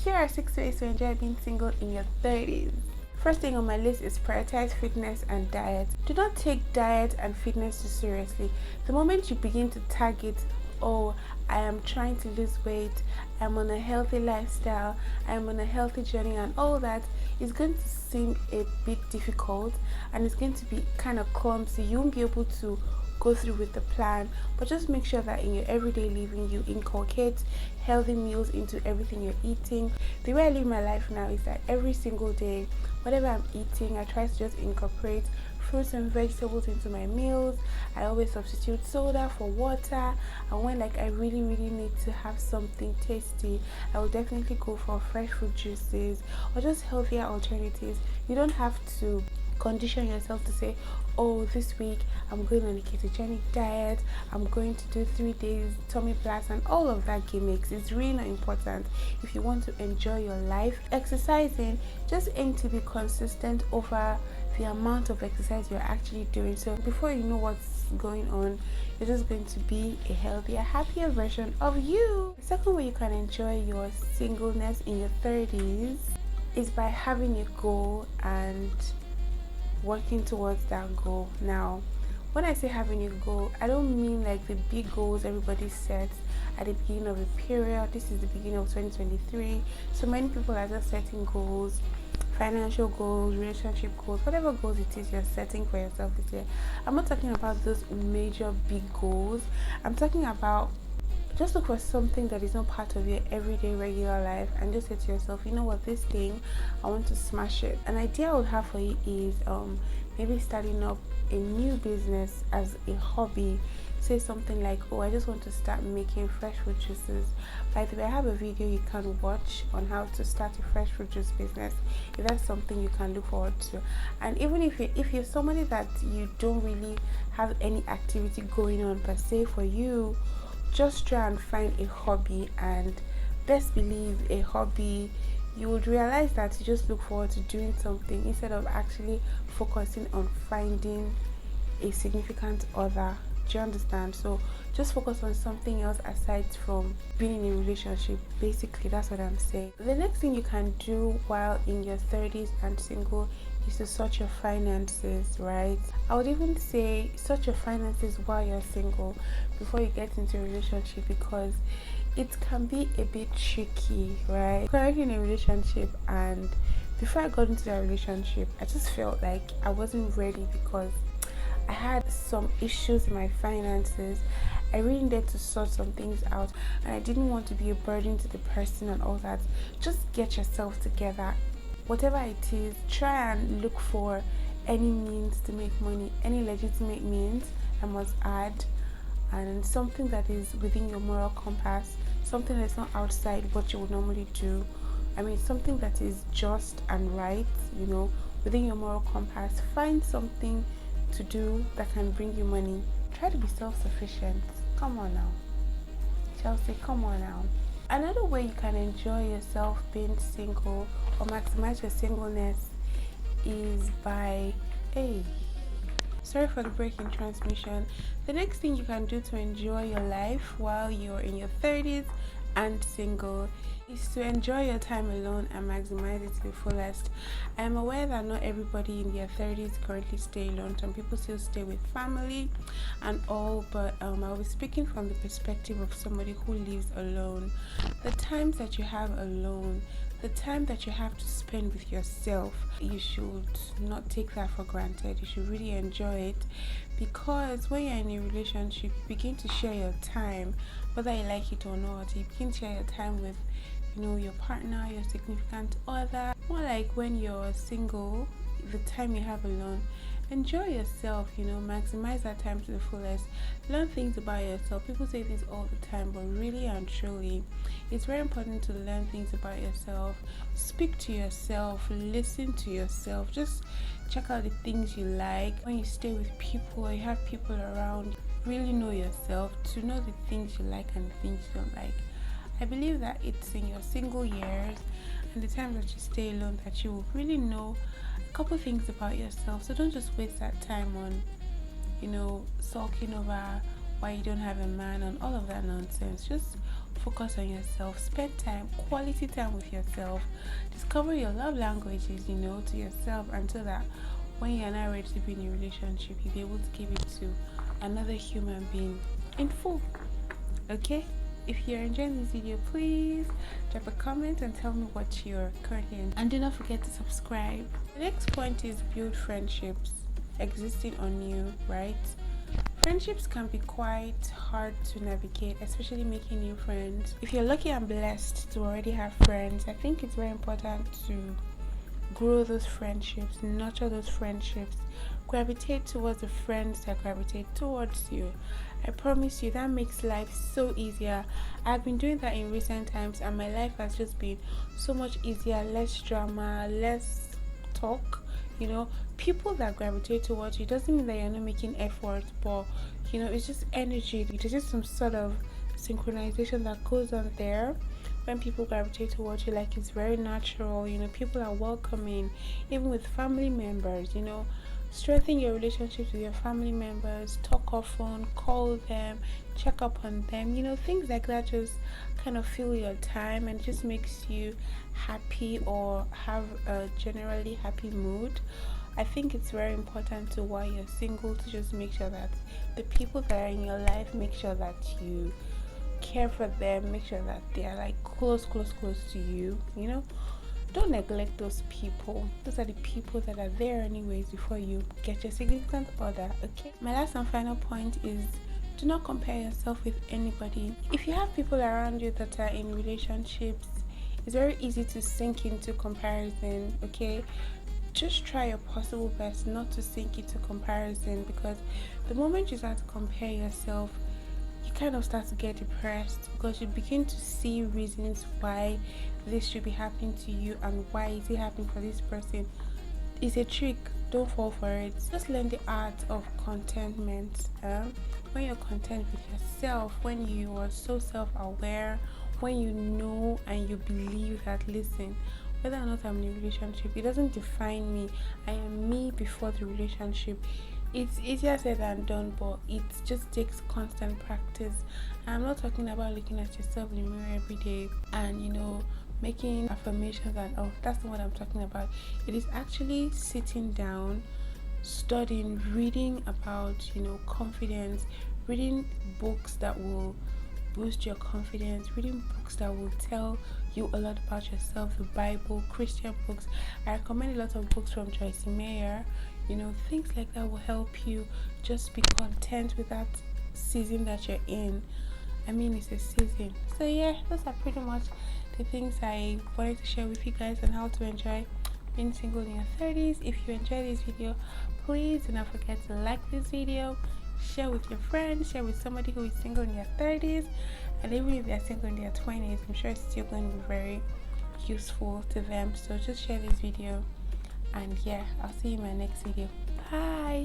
Here are 6 ways to enjoy being single in your 30s. First thing on my list is prioritize fitness and diet. Do not take diet and fitness too seriously. The moment you begin to target, oh, I am trying to lose weight, I'm on a healthy lifestyle, I'm on a healthy journey, and all that, is going to seem a bit difficult and it's going to be kind of clumsy. You won't be able to go through with the plan, but just make sure that in your everyday living you inculcate healthy meals into everything you're eating. The way I live my life now is that every single day, whatever I'm eating, I try to just incorporate fruits and vegetables into my meals. I always substitute soda for water, and when I really need to have something tasty, I will definitely go for fresh fruit juices or just healthier alternatives. You don't have to condition yourself to say, oh, this week I'm going on a ketogenic diet, I'm going to do 3 days tummy blast, and all of that gimmicks. It's really not important. If you want to enjoy your life exercising, just aim to be consistent over the amount of exercise you're actually doing. So before you know what's going on, you're just going to be a healthier, happier version of you. The second way you can enjoy your singleness in your 30s is by having a goal and working towards that goal. Now, when I say having a goal, I don't mean like the big goals everybody sets at the beginning of a period. This is the beginning of 2023, so many people are just setting goals, financial goals, relationship goals, whatever goals it is you're setting for yourself this year. I'm not talking about those major big goals. I'm talking about just look for something that is not part of your everyday regular life and just say to yourself, you know what, this thing, I want to smash it. An idea I would have for you is maybe starting up a new business as a hobby. Say something like, oh, I just want to start making fresh fruit juices. By the way, I have a video you can watch on how to start a fresh fruit juice business, if that's something you can look forward to. And even if you're somebody that you don't really have any activity going on per se for you, just try and find a hobby, and best believe a hobby, you would realize that you just look forward to doing something instead of actually focusing on finding a significant other. Do you understand? So just focus on something else aside from being in a relationship. Basically, that's what I'm saying. The next thing you can do while in your 30s and single is to sort your finances, right? I would even say sort your finances while you're single before you get into a relationship, because it can be a bit tricky, right? Currently in a relationship, and before I got into that relationship, I just felt like I wasn't ready because I had some issues in my finances. I really needed to sort some things out, and I didn't want to be a burden to the person and all that. Just get yourself together. Whatever it is, try and look for any means to make money, any legitimate means, I must add, and something that is within your moral compass, something that's not outside what you would normally do. I mean, something that is just and right, within your moral compass. Find something to do that can bring you money. Try to be self-sufficient. Come on now, Chelsea, come on now. Another way you can enjoy yourself being single or maximize your singleness is by sorry for the break in transmission. The next thing you can do to enjoy your life while you're in your 30s and single is to enjoy your time alone and maximize it to the fullest. I am aware that not everybody in their 30s currently stay alone. Some people still stay with family and all, but I'll be speaking from the perspective of somebody who lives alone. The times that you have alone, the time that you have to spend with yourself, you should not take that for granted. You should really enjoy it, because when you're in a relationship, you begin to share your time, whether you like it or not. You begin to share your time with your partner, your significant other. More like when you're single, the time you have alone, enjoy yourself, maximize that time to the fullest. Learn things about yourself. People say this all the time, but really and truly, it's very important to learn things about yourself. Speak to yourself, listen to yourself, just check out the things you like. When you stay with people or you have people around, really know yourself, to know the things you like and the things you don't like. I believe that it's in your single years and the time that you stay alone that you will really know a couple things about yourself. So don't just waste that time on, sulking over why you don't have a man, and all of that nonsense. Just focus on yourself, spend time, quality time with yourself, discover your love languages, to yourself, until that when you're not ready to be in a relationship, you'll be able to give it to another human being in full. Okay? If you're enjoying this video, please drop a comment and tell me what you're currently in. And do not forget to subscribe. The next point is build friendships existing on you, right? Friendships can be quite hard to navigate, especially making new friends. If you're lucky and blessed to already have friends, I think it's very important to grow those friendships, nurture those friendships, gravitate towards the friends that gravitate towards you. I promise you that makes life so easier. I've been doing that in recent times, and my life has just been so much easier, less drama, less talk. People that gravitate towards you doesn't mean that you're not making effort, but it's just energy. There's just some sort of synchronization that goes on there when people gravitate towards you. Like, it's very natural. People are welcoming, even with family members. Strengthen your relationships with your family members, talk often, call them, check up on them. Things like that just kind of fill your time and just makes you happy or have a generally happy mood. I think it's very important to, while you're single, to just make sure that the people that are in your life, make sure that you care for them, make sure that they are like close to you. Don't neglect those people. Those are the people that are there anyways before you get your significant other. Okay, my last and final point is, do not compare yourself with anybody. If you have people around you that are in relationships, it's very easy to sink into comparison. Okay, just try your possible best not to sink into comparison, because the moment you start to compare yourself, you kind of start to get depressed, because you begin to see reasons why this should be happening to you and why is it happening for this person. It's a trick. Don't fall for it. Just learn the art of contentment. When you're content with yourself, when you are so self-aware, when you know and you believe that, listen, whether or not I'm in a relationship, it doesn't define me. I am me before the relationship. It's easier said than done, but it just takes constant practice. And I'm not talking about looking at yourself in the mirror every day and making affirmations and that's not what I'm talking about. It is actually sitting down, studying, reading about confidence, reading books that will boost your confidence, reading books that will tell you a lot about yourself, the Bible, Christian books. I recommend a lot of books from Joyce Meyer. Things like that will help you just be content with that season that you're in. I mean, it's a season. So yeah, those are pretty much the things I wanted to share with you guys on how to enjoy being single in your 30s. If you enjoyed this video, please do not forget to like this video, share with your friends, share with somebody who is single in their 30s, and even if they're single in their 20s, I'm sure it's still going to be very useful to them. So just share this video, and yeah, I'll see you in my next video. Bye.